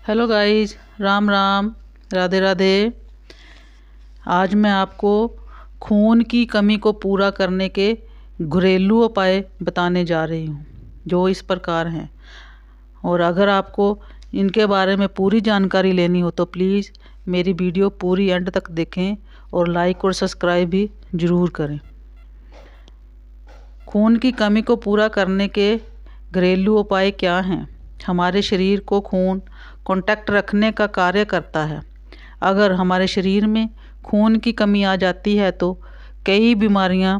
Hello guys, Ram Ram, Radhe Radhe. आज मैं आपको खून की कमी को पूरा करने के घरेलू उपाय बताने जा रही हूँ, जो इस प्रकार हैं। और अगर आपको इनके बारे में पूरी जानकारी लेनी हो तो प्लीज़ मेरी वीडियो पूरी एंड तक देखें और लाइक और सब्सक्राइब भी ज़रूर करें। खून की कमी को पूरा करने के घरेलू उपाय क्या हैं? हमारे शरीर को खून कांटेक्ट रखने का कार्य करता है। अगर हमारे शरीर में खून की कमी आ जाती है तो कई बीमारियां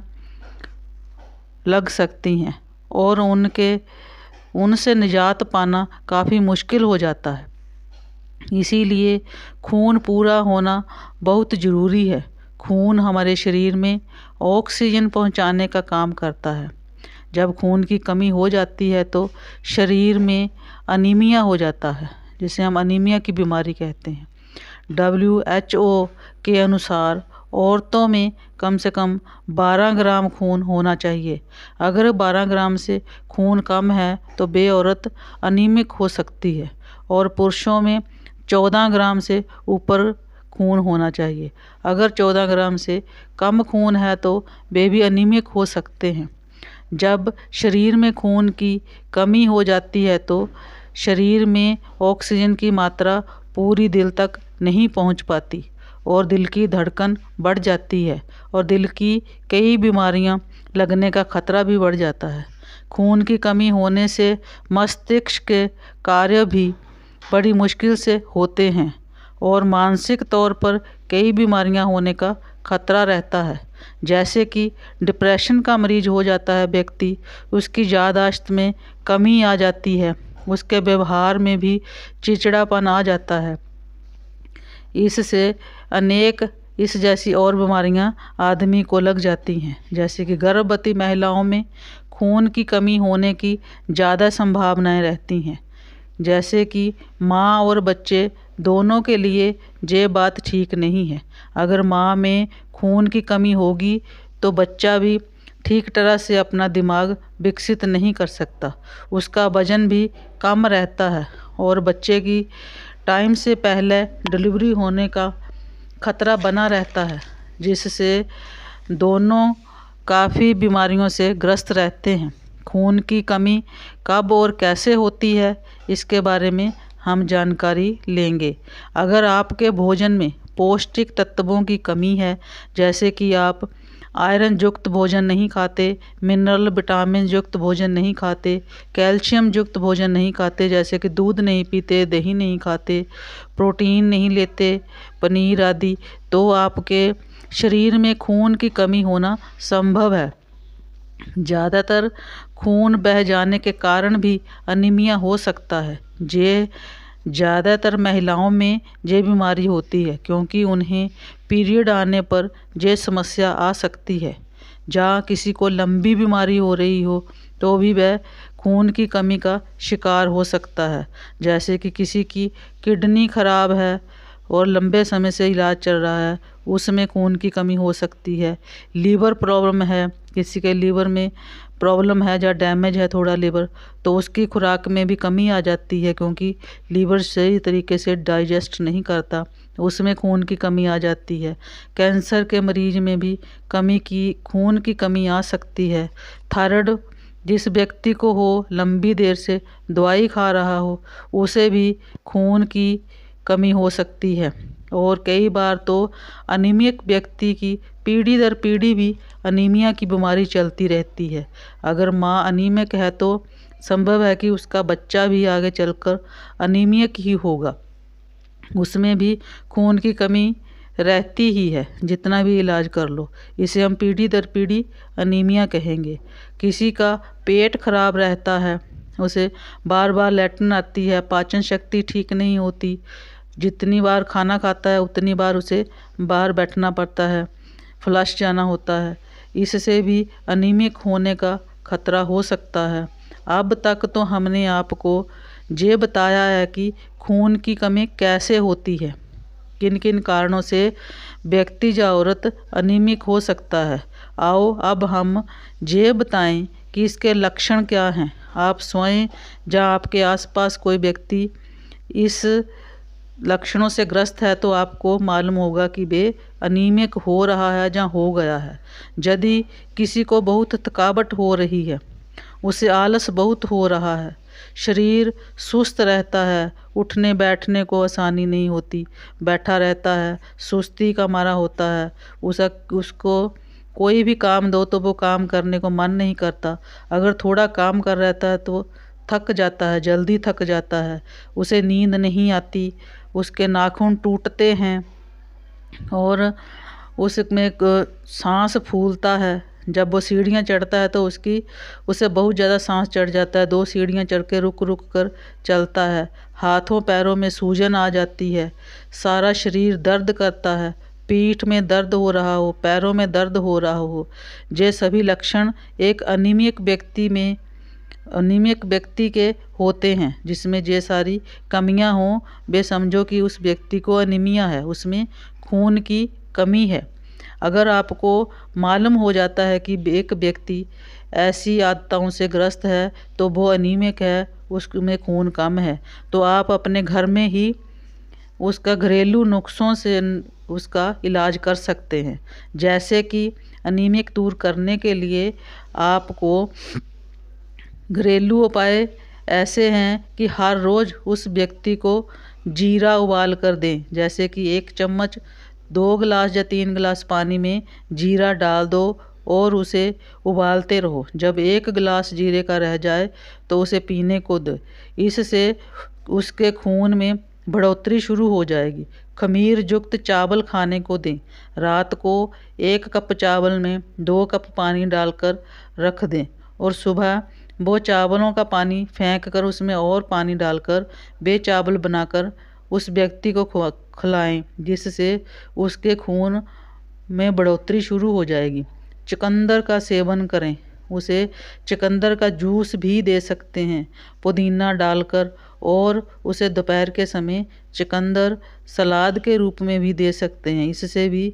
लग सकती हैं और उनसे निजात पाना काफ़ी मुश्किल हो जाता है। इसीलिए खून पूरा होना बहुत ज़रूरी है। खून हमारे शरीर में ऑक्सीजन पहुंचाने का काम करता है। जब खून की कमी हो जाती है तो शरीर में अनीमिया हो जाता है, जिसे हम अनीमिया की बीमारी कहते हैं। WHO के अनुसार औरतों में कम से कम 12 ग्राम खून होना चाहिए। अगर 12 ग्राम से खून कम है तो वे औरत अनीमिक हो सकती है, और पुरुषों में 14 ग्राम से ऊपर खून होना चाहिए। अगर 14 ग्राम से कम खून है तो वे भी अनीमिक हो सकते हैं। जब शरीर में खून की कमी हो जाती है तो शरीर में ऑक्सीजन की मात्रा पूरी दिल तक नहीं पहुंच पाती और दिल की धड़कन बढ़ जाती है और दिल की कई बीमारियां लगने का खतरा भी बढ़ जाता है। खून की कमी होने से मस्तिष्क के कार्य भी बड़ी मुश्किल से होते हैं और मानसिक तौर पर कई बीमारियां होने का खतरा रहता है। जैसे कि डिप्रेशन का मरीज हो जाता है व्यक्ति, उसकी याददाश्त में कमी आ जाती है, उसके व्यवहार में भी चिड़चिड़ापन आ जाता है। इससे अनेक इस जैसी और बीमारियां आदमी को लग जाती हैं। जैसे कि गर्भवती महिलाओं में खून की कमी होने की ज़्यादा संभावनाएं रहती हैं। जैसे कि माँ और बच्चे दोनों के लिए ये बात ठीक नहीं है। अगर माँ में खून की कमी होगी तो बच्चा भी ठीक तरह से अपना दिमाग विकसित नहीं कर सकता, उसका वजन भी कम रहता है और बच्चे की टाइम से पहले डिलीवरी होने का खतरा बना रहता है, जिससे दोनों काफ़ी बीमारियों से ग्रस्त रहते हैं। खून की कमी कब और कैसे होती है, इसके बारे में हम जानकारी लेंगे। अगर आपके भोजन में पौष्टिक तत्वों की कमी है, जैसे कि आप आयरन युक्त भोजन नहीं खाते, मिनरल विटामिन युक्त भोजन नहीं खाते, कैल्शियम युक्त भोजन नहीं खाते, जैसे कि दूध नहीं पीते, दही नहीं खाते, प्रोटीन नहीं लेते, पनीर आदि, तो आपके शरीर में खून की कमी होना संभव है। ज़्यादातर खून बह जाने के कारण भी अनीमिया हो सकता है। ये ज़्यादातर महिलाओं में ये बीमारी होती है क्योंकि उन्हें पीरियड आने पर ये समस्या आ सकती है। जहाँ किसी को लंबी बीमारी हो रही हो तो भी वह खून की कमी का शिकार हो सकता है। जैसे कि किसी की किडनी खराब है और लंबे समय से इलाज चल रहा है, उसमें खून की कमी हो सकती है। लीवर प्रॉब्लम है, किसी के लीवर में प्रॉब्लम है या डैमेज है थोड़ा लीवर, तो उसकी खुराक में भी कमी आ जाती है क्योंकि लीवर सही तरीके से डाइजेस्ट नहीं करता, उसमें खून की कमी आ जाती है। कैंसर के मरीज में भी खून की कमी आ सकती है। थायराइड जिस व्यक्ति को हो, लंबी देर से दवाई खा रहा हो, उसे भी खून की कमी हो सकती है। और कई बार तो अनीमिक व्यक्ति की पीढ़ी दर पीढ़ी भी अनीमिया की बीमारी चलती रहती है। अगर माँ अनीमिक है तो संभव है कि उसका बच्चा भी आगे चलकर अनीमिक ही होगा, उसमें भी खून की कमी रहती ही है, जितना भी इलाज कर लो। इसे हम पीढ़ी दर पीढ़ी अनीमिया कहेंगे। किसी का पेट खराब रहता है, उसे बार बार लैट्रिन आती है, पाचन शक्ति ठीक नहीं होती, जितनी बार खाना खाता है उतनी बार उसे बाहर बैठना पड़ता है, फ्लश जाना होता है, इससे भी अनीमिक होने का खतरा हो सकता है। अब तक तो हमने आपको ये बताया है कि खून की कमी कैसे होती है, किन किन कारणों से व्यक्ति या औरत अनीमिक हो सकता है। आओ अब हम ये बताएं कि इसके लक्षण क्या हैं। आप स्वयं या आपके आसपास कोई व्यक्ति इस लक्षणों से ग्रस्त है तो आपको मालूम होगा कि वे अनीमिक हो रहा है या हो गया है। यदि किसी को बहुत थकावट हो रही है, उसे आलस बहुत हो रहा है, शरीर सुस्त रहता है, उठने बैठने को आसानी नहीं होती, बैठा रहता है, सुस्ती का मारा होता है, उसको कोई भी काम दो तो वो काम करने को मन नहीं करता, अगर थोड़ा काम कर रहता है तो थक जाता है, जल्दी थक जाता है, उसे नींद नहीं आती, उसके नाखून टूटते हैं और उसमें सांस फूलता है। जब वो सीढ़ियाँ चढ़ता है तो उसे बहुत ज़्यादा सांस चढ़ जाता है, 2 सीढ़ियाँ चढ़ के रुक रुक कर चलता है, हाथों पैरों में सूजन आ जाती है, सारा शरीर दर्द करता है, पीठ में दर्द हो रहा हो, पैरों में दर्द हो रहा हो। ये सभी लक्षण एक अनीमिक व्यक्ति के होते हैं, जिसमें ये सारी कमियां हों, वे समझो कि उस व्यक्ति को अनीमिया है, उसमें खून की कमी है। अगर आपको मालूम हो जाता है कि एक व्यक्ति ऐसी आदतों से ग्रस्त है तो वो अनीमिक है, उसमें खून कम है, तो आप अपने घर में ही उसका घरेलू नुस्खों से उसका इलाज कर सकते हैं। जैसे कि अनीमिक दूर करने के लिए आपको घरेलू उपाय ऐसे हैं कि हर रोज़ उस व्यक्ति को जीरा उबाल कर दें। जैसे कि 1 चम्मच 2 गिलास या 3 गिलास पानी में जीरा डाल दो और उसे उबालते रहो। जब 1 गिलास जीरे का रह जाए तो उसे पीने को दो। इससे उसके खून में बढ़ोतरी शुरू हो जाएगी। खमीर युक्त चावल खाने को दें। रात को 1 कप चावल में 2 कप पानी डालकर रख दें और सुबह वो चावलों का पानी फेंक कर उसमें और पानी डालकर वे चावल बनाकर उस व्यक्ति को खिलाएं, जिससे उसके खून में बढ़ोतरी शुरू हो जाएगी। चुकंदर का सेवन करें, उसे चुकंदर का जूस भी दे सकते हैं पुदीना डालकर, और उसे दोपहर के समय चुकंदर सलाद के रूप में भी दे सकते हैं। इससे भी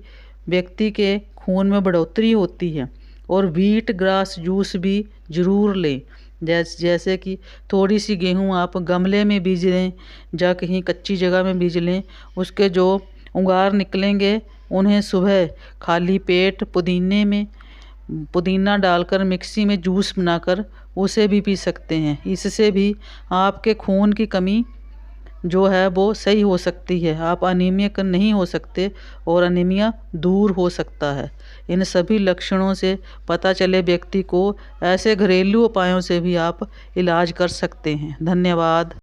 व्यक्ति के खून में बढ़ोतरी होती है। और व्हीट ग्रास जूस भी ज़रूर लें। जैसे कि थोड़ी सी गेहूँ आप गमले में बीज लें या कहीं कच्ची जगह में बीज लें, उसके जो उंगार निकलेंगे उन्हें सुबह खाली पेट पुदीना डालकर मिक्सी में जूस बनाकर उसे भी पी सकते हैं। इससे भी आपके खून की कमी जो है वो सही हो सकती है, आप अनीमिक नहीं हो सकते और अनीमिया दूर हो सकता है। इन सभी लक्षणों से पता चले व्यक्ति को, ऐसे घरेलू उपायों से भी आप इलाज कर सकते हैं। धन्यवाद।